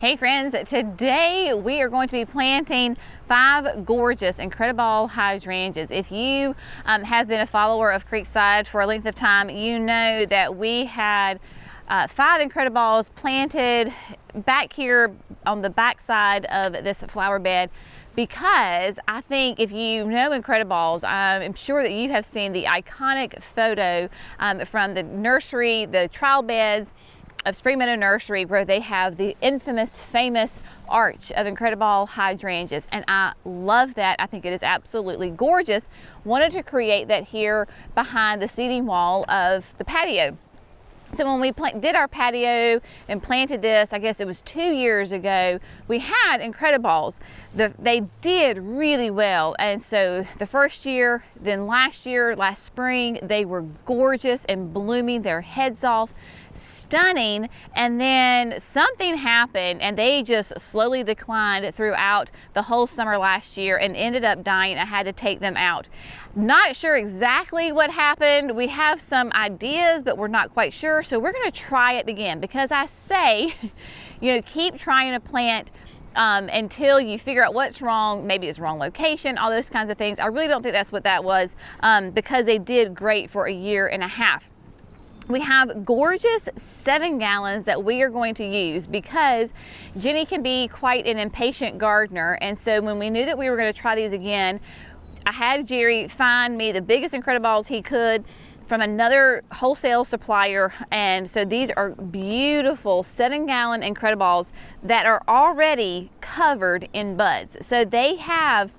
Hey friends, today we are going to be planting 5 gorgeous Incrediball hydrangeas. If you have been a follower of Creekside for a length of time, you know that we had 5 Incrediballs planted back here on the back side of this flower bed, because I think if you know Incrediballs, I'm sure that you have seen the iconic photo from the nursery, the trial beds of Spring Meadow Nursery, where they have the infamous, famous arch of Incrediball hydrangeas, and I love that. I think it is absolutely gorgeous. Wanted to create that here behind the seating wall of the patio. So when we did our patio and planted this, I guess it was 2 years ago, we had Incrediballs. They did really well. And so the first year, then last spring, they were gorgeous and blooming their heads off, stunning. And then something happened and they just slowly declined throughout the whole summer last year and ended up dying. I had to take them out. Not sure exactly what happened. We have some ideas, but we're not quite sure. So we're going to try it again, because I say, keep trying to plant until you figure out what's wrong. Maybe it's wrong location, all those kinds of things. I really don't think that's what that was, because they did great for a year and a half. We have gorgeous 7 gallons that we are going to use, because Jenny can be quite an impatient gardener. And so when we knew that we were going to try these again, I had Jerry find me the biggest Incrediballs he could from another wholesale supplier. And so these are beautiful 7-gallon Incrediballs that are already covered in buds. So they have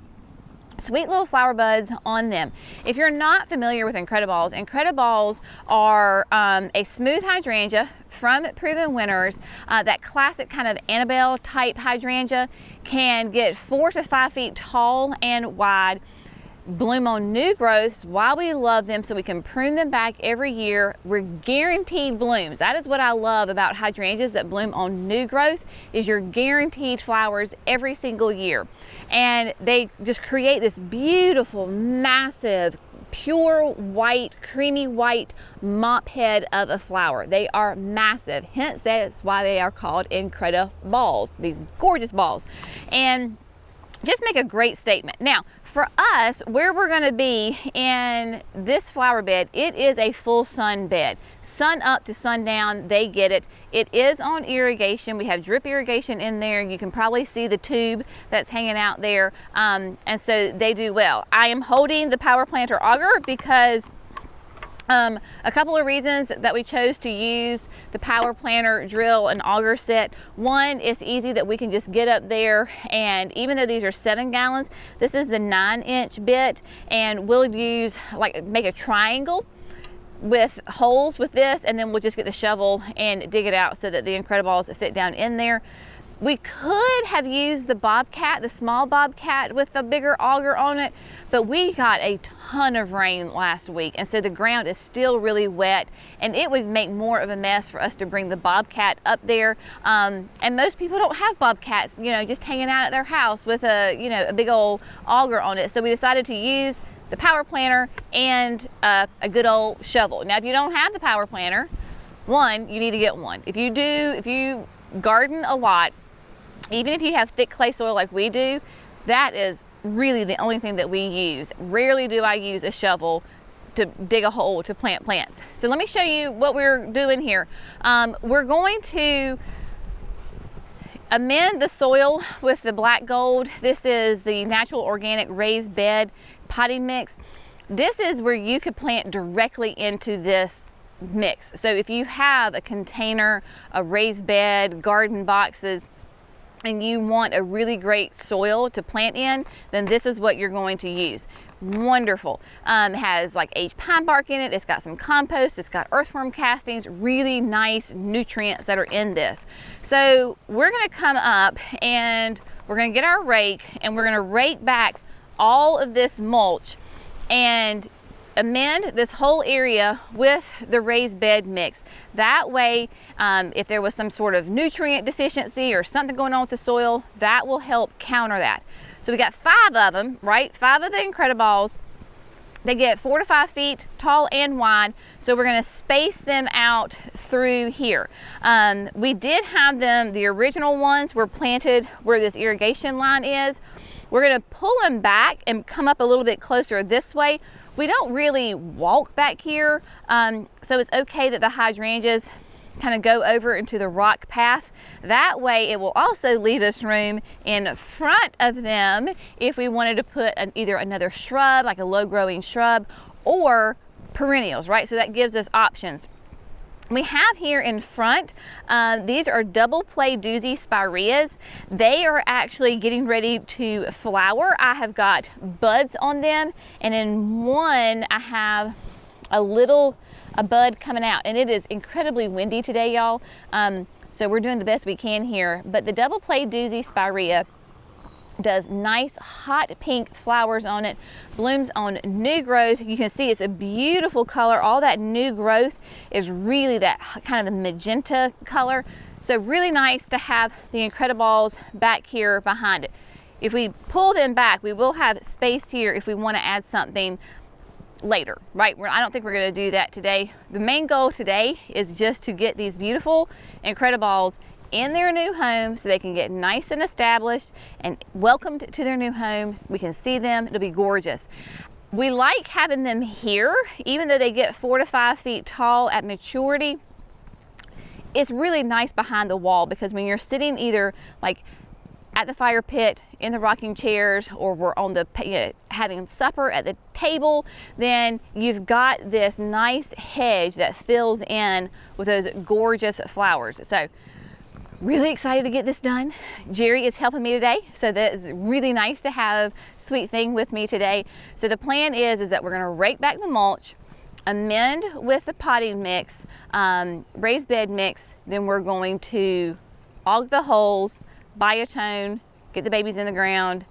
sweet little flower buds on them. If you're not familiar with Incrediballs, Incrediballs are a smooth hydrangea from Proven Winners. That classic kind of Annabelle type hydrangea can get 4 to 5 feet tall and wide, bloom on new growths while we love them, so we can prune them back every year. We're guaranteed blooms. That is what I love about hydrangeas that bloom on new growth, is you're guaranteed flowers every single year. And they just create this beautiful, massive, pure white, creamy white mop head of a flower. They are massive, hence that's why they are called Incrediballs, these gorgeous balls. And just make a great statement. Now, for us, where we're going to be in this flower bed, it is a full sun bed. Sun up to sundown, they get it. It is on irrigation. We have drip irrigation in there. You can probably see the tube that's hanging out there. And so they do well. I am holding the power planter auger because a couple of reasons that we chose to use the power planter drill and auger set. One, it's easy that we can just get up there, and even though these are 7 gallons, this is the 9-inch bit, and we'll use, make a triangle with holes with this, and then we'll just get the shovel and dig it out so that the Incrediballs fit down in there. We could have used the Bobcat, the small Bobcat with the bigger auger on it, but we got a ton of rain last week, and so the ground is still really wet, and it would make more of a mess for us to bring the Bobcat up there. And most people don't have Bobcats, just hanging out at their house with a big old auger on it. So we decided to use the power planter and a good old shovel. Now, if you don't have the power planter, one, you need to get one. If you garden a lot, even if you have thick clay soil like we do, that is really the only thing that we use. Rarely do I use a shovel to dig a hole to plant plants. So let me show you what we're doing here. We're going to amend the soil with the black gold. This is the natural organic raised bed potting mix. This is where you could plant directly into this mix. So if you have a container, a raised bed, garden boxes, and you want a really great soil to plant in, then this is what you're going to use. Wonderful. Has like aged pine bark in it. It's got some compost. It's got earthworm castings, really nice nutrients that are in this. So we're going to come up and we're going to get our rake, and we're going to rake back all of this mulch and amend this whole area with the raised bed mix. That way, if there was some sort of nutrient deficiency or something going on with the soil, that will help counter that. So we got 5 of them, right? 5 of the Incrediballs. They get 4 to 5 feet tall and wide, so we're gonna space them out through here. We did have them, the original ones were planted where this irrigation line is. We're gonna pull them back and come up a little bit closer this way. We don't really walk back here, so it's okay that the hydrangeas kind of go over into the rock path. That way it will also leave us room in front of them if we wanted to put either another shrub, like a low growing shrub, or perennials, right? So that gives us options. We have here in front, these are double play doozy spireas. They are actually getting ready to flower. I have got buds on them, and in one I have a bud coming out, and it is incredibly windy today, y'all. So we're doing the best we can here. But the double play doozy spirea does nice hot pink flowers on it, blooms on new growth. You can see it's a beautiful color. All that new growth is really that kind of the magenta color. So really nice to have the Incrediballs back here behind it. If we pull them back, we will have space here if we want to add something later, right? I don't think we're going to do that today. The main goal today is just to get these beautiful Incrediballs in their new home so they can get nice and established and welcomed to their new home. We can see them, it'll be gorgeous. We like having them here, even though they get 4 to 5 feet tall at maturity. It's really nice behind the wall, because when you're sitting either like at the fire pit, in the rocking chairs, or we're on the having supper at the table, then you've got this nice hedge that fills in with those gorgeous flowers. So really excited to get this done. Jerry is helping me today, so that's really nice to have Sweet Thing with me today. So the plan is that we're gonna rake back the mulch, amend with the potting mix, raised bed mix, then we're going to aug the holes, biotone, get the babies in the ground,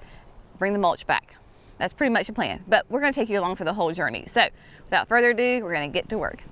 bring the mulch back. That's pretty much the plan, but we're going to take you along for the whole journey. So without further ado, we're going to get to work.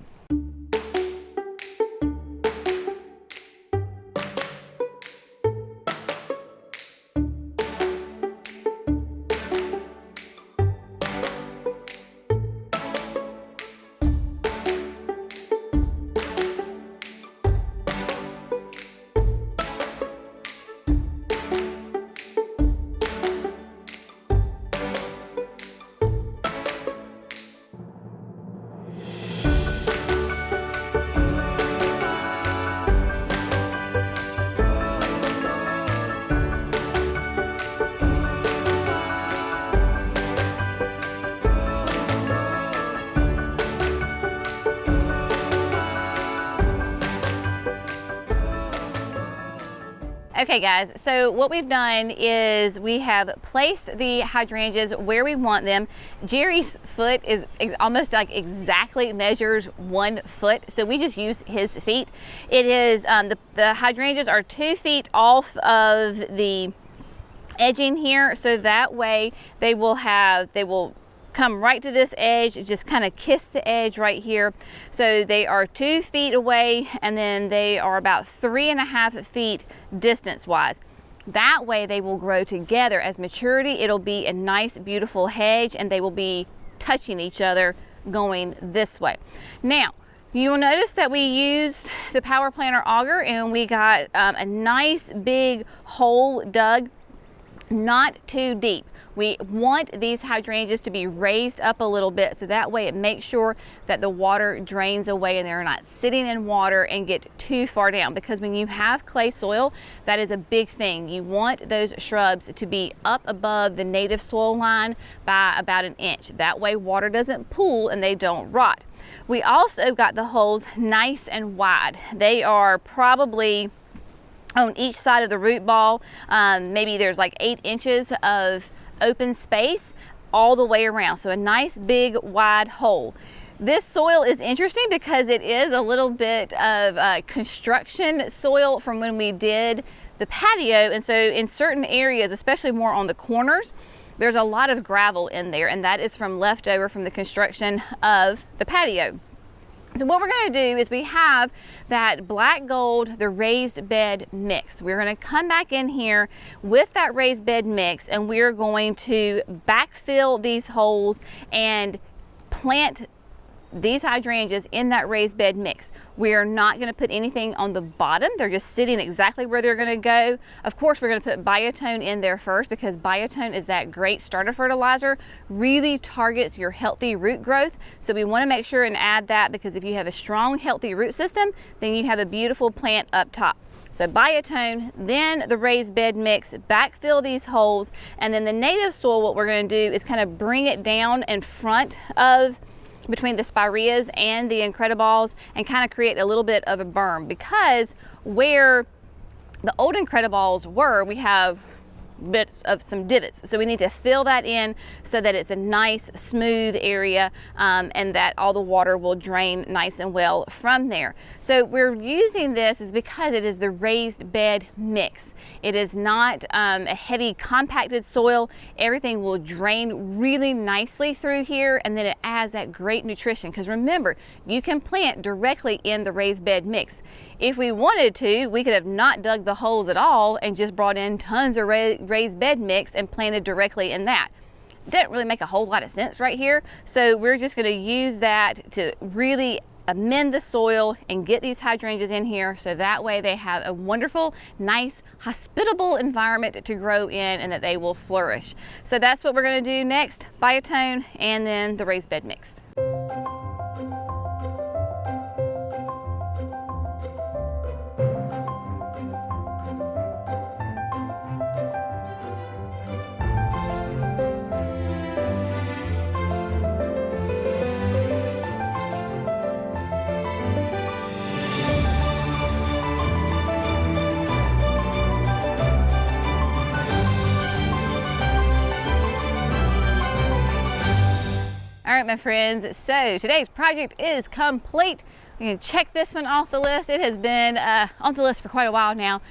Okay guys, so what we've done is we have placed the hydrangeas where we want them. Jerry's foot is almost like exactly measures 1 foot, so we just use his feet. It is, the hydrangeas are 2 feet off of the edging here, so that way they will come right to this edge, just kind of kiss the edge right here. So they are 2 feet away, and then they are about 3.5 feet distance wise. That way they will grow together. As maturity, it'll be a nice beautiful hedge, and they will be touching each other going this way. Now you will notice that we used the power planter auger, and we got a nice big hole dug, not too deep. We want these hydrangeas to be raised up a little bit, so that way it makes sure that the water drains away and they're not sitting in water and get too far down, because when you have clay soil, that is a big thing. You want those shrubs to be up above the native soil line by about 1 inch. That way water doesn't pool and they don't rot. We also got the holes nice and wide. They are probably on each side of the root ball. Maybe there's like 8 inches of open space all the way around, so a nice big wide hole. This soil is interesting because it is a little bit of construction soil from when we did the patio, and so in certain areas, especially more on the corners, there's a lot of gravel in there, and that is from leftover from the construction of the patio. So what we're going to do is we have that black gold, the raised bed mix. We're going to come back in here with that raised bed mix, and we're going to backfill these holes and plant these hydrangeas in that raised bed mix. We are not going to put anything on the bottom. They're just sitting exactly where they're going to go. Of course, we're going to put biotone in there first, because biotone is that great starter fertilizer, really targets your healthy root growth. So we want to make sure and add that, because if you have a strong, healthy root system, then you have a beautiful plant up top. So biotone, then the raised bed mix, backfill these holes, and then the native soil, what we're going to do is kind of bring it down in front of between the spireas and the Incrediballs and kind of create a little bit of a berm, because where the old Incrediballs were, we have bits of some divots. So we need to fill that in so that it's a nice smooth area, and that all the water will drain nice and well from there. So we're using this is because it is the raised bed mix. It is not a heavy compacted soil. Everything will drain really nicely through here, and then it adds that great nutrition, because remember, you can plant directly in the raised bed mix. If we wanted to, we could have not dug the holes at all and just brought in tons of raised bed mix and planted directly in that. It didn't really make a whole lot of sense right here. So we're just going to use that to really amend the soil and get these hydrangeas in here, so that way they have a wonderful, nice, hospitable environment to grow in, and that they will flourish. So that's what we're going to do next, biotone and then the raised bed mix. All right, my friends, so today's project is complete. We can check this one off the list. It has been on the list for quite a while now,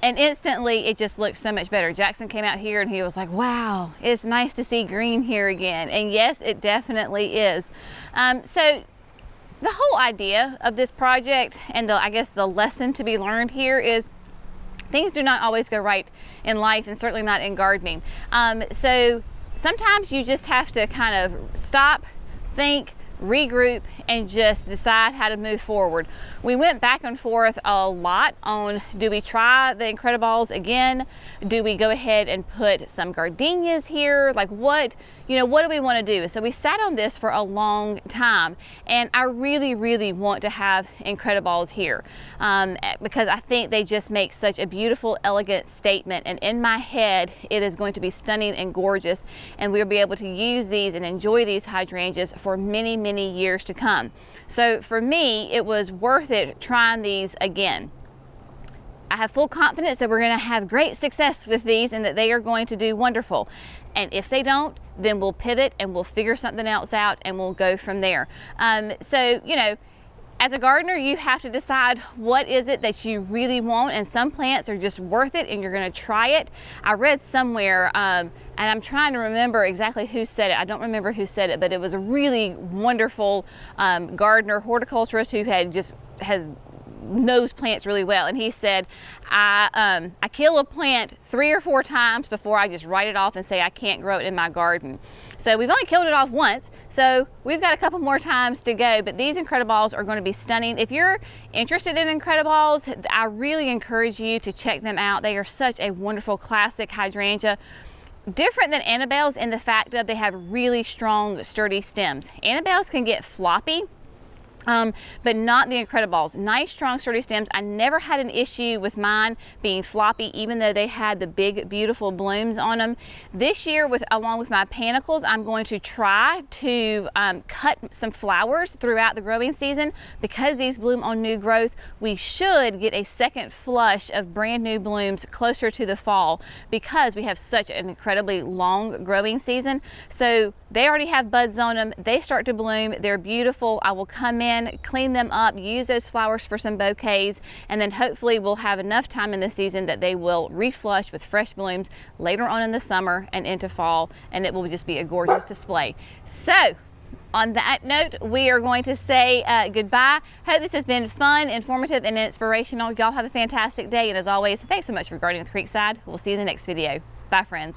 and instantly it just looks so much better. Jackson came out here and he was like, wow, it's nice to see green here again. And yes, it definitely is. So the whole idea of this project, and I guess the lesson to be learned here, is things do not always go right in life, and certainly not in gardening. So sometimes you just have to kind of stop, think, regroup, and just decide how to move forward. We went back and forth a lot on, do we try the Incrediballs again? Do we go ahead and put some gardenias here? Like what do we want to do? So we sat on this for a long time, and I really, really want to have Incrediballs here because I think they just make such a beautiful, elegant statement, and in my head it is going to be stunning and gorgeous, and we'll be able to use these and enjoy these hydrangeas for many, many years to come. So for me, it was worth it trying these again. I have full confidence that we're going to have great success with these and that they are going to do wonderful. And if they don't, then we'll pivot and we'll figure something else out and we'll go from there. So, as a gardener, you have to decide what is it that you really want, and some plants are just worth it and you're going to try it. I read somewhere, and I'm trying to remember exactly who said it. I don't remember who said it, but it was a really wonderful gardener, horticulturist who knows plants really well, and he said, I kill a plant 3 or 4 times before I just write it off and say I can't grow it in my garden. So we've only killed it off once, so we've got a couple more times to go, but these Incrediballs are going to be stunning. If you're interested in Incrediballs, I really encourage you to check them out. They are such a wonderful classic hydrangea. Different than Annabelle's in the fact that they have really strong, sturdy stems. Annabelle's can get floppy, but not the Incrediballs. Nice, strong, sturdy stems. I never had an issue with mine being floppy, even though they had the big, beautiful blooms on them. This year, along with my panicles, I'm going to try to cut some flowers throughout the growing season. Because these bloom on new growth, we should get a second flush of brand new blooms closer to the fall, because we have such an incredibly long growing season. So they already have buds on them. They start to bloom. They're beautiful. I will come in, clean them up, use those flowers for some bouquets, and then hopefully we'll have enough time in the season that they will reflush with fresh blooms later on in the summer and into fall, and it will just be a gorgeous display. So on that note, we are going to say goodbye. Hope this has been fun, informative, and inspirational. Y'all have a fantastic day, and as always, thanks so much for gardening with Creekside. We'll see you in the next video. Bye, friends.